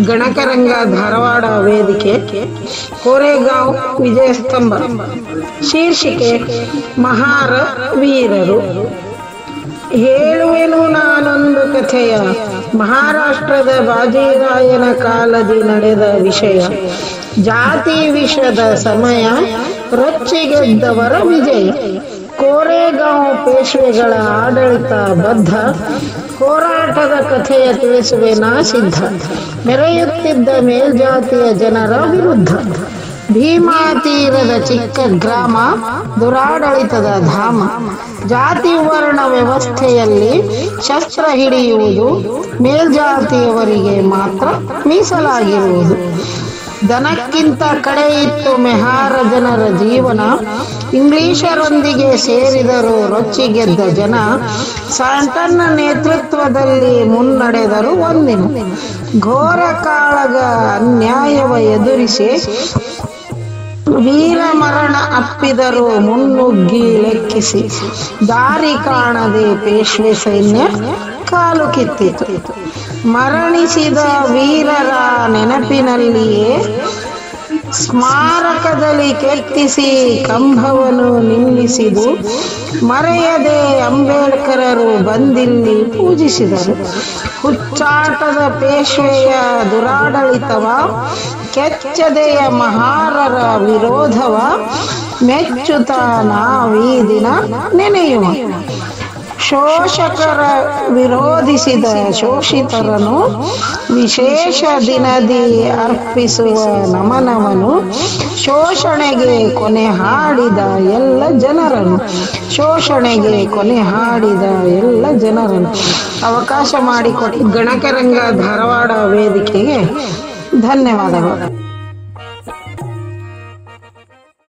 ಗಣಕರಂಗ ಧಾರವಾಡ ವೇದಿಕೆ ಕೋರೆಗಾಂವ್ ವಿಜಯಸ್ತಂಭ. ಶೀರ್ಷಿಕೆ ಮಹಾರ ವೀರರು. ಹೇಳುವೆನು ನಾನೊಂದು ಕಥೆಯ, ಮಹಾರಾಷ್ಟ್ರದ ಬಾಜಿರಾಯನ ಕಾಲದಿ ನಡೆದ ವಿಷಯ. ಜಾತಿ ವಿಷದ ಸಮಯ, ರೊಚ್ಚಿಗೆದ್ದವರ ವಿಜಯ. ಕೋರೆಗಾಂವ್ ಪೇಶ್ವೆಗಳ ಆಡಳಿತ ಬದ್ಧ, ಹೋರಾಟದ ಕಥೆಯ ತಿಳಿಸುವೆ ನಾ ಸಿದ್ಧ. ಮೆರೆಯುತ್ತಿದ್ದ ಮೇಲ್ಜಾತಿಯ ಜನರ ವಿರುದ್ಧ, ಭೀಮಾ ತೀರದ ಚಿಕ್ಕ ಗ್ರಾಮ, ದುರಾಡಳಿತದ ಧಾಮ. ಜಾತಿ ವರ್ಣ ವ್ಯವಸ್ಥೆಯಲ್ಲಿ ಶಸ್ತ್ರ ಹಿಡಿಯುವುದು ಮೇಲ್ಜಾತಿಯವರಿಗೆ ಮಾತ್ರ ಮೀಸಲಾಗಿರುವುದು. ದನಕ್ಕಿಂತ ಕಡೆಯಿತ್ತು ಮೆಹಾರ ಜನರ ಜೀವನ. ಇಂಗ್ಲಿಷರೊಂದಿಗೆ ಸೇರಿದರು ರೊಚ್ಚಿಗೆದ್ದ ಜನ. ಸ್ಯಾಂಟನ್ನ ನೇತೃತ್ವದಲ್ಲಿ ಮುನ್ನಡೆದರು ಒಂದಿನ. ಘೋರ ಕಾಳಗ ಅನ್ಯಾಯವ ಎದುರಿಸಿ ವೀರ ಮರಣ ಅಪ್ಪಿದರು ಮುನ್ನುಗ್ಗಿ ಲೆಕ್ಕಿಸಿ. ದಾರಿ ಕಾಣದೆ ಪೇಶ್ವೆ ಸೈನ್ಯ ಕಾಲು ಕಿತ್ತಿತು. ಮರಣಿಸಿದ ವೀರರ ನೆನಪಿನಲ್ಲಿಯೇ ಸ್ಮಾರಕದಲ್ಲಿ ಕೆತ್ತಿಸಿ ಕಂಬವನ್ನು ನಿಲ್ಲಿಸಿದು. ಮರೆಯದೆ ಅಂಬೇಡ್ಕರರು ಬಂದಿಲ್ಲಿ ಪೂಜಿಸಿದರು. ಹುಚ್ಚಾಟದ ಪೇಶ್ವೆಯ ದುರಾಡಳಿತವ, ಕೆಚ್ಚದೆಯ ಮಹಾರರ ವಿರೋಧವ ಮೆಚ್ಚುತ್ತ ನಾವೀ ದಿನ ನೆನೆಯುವ. ಶೋಷಕರ ವಿರೋಧಿಸಿದ ಶೋಷಿತರನು ವಿಶೇಷ ದಿನದಿ ಅರ್ಪಿಸುವ ನಮನವನು. ಶೋಷಣೆಗೆ ಕೊನೆ ಹಾಡಿದ ಎಲ್ಲ ಜನರನ್ನು, ಶೋಷಣೆಗೆ ಕೊನೆ ಹಾಡಿದ ಎಲ್ಲ ಜನರನ್ನು. ಅವಕಾಶ ಮಾಡಿಕೊಡಿ ಗಣಕರಂಗ ಧಾರವಾಡ ವೇದಿಕೆಗೆ ಧನ್ಯವಾದಗಳು.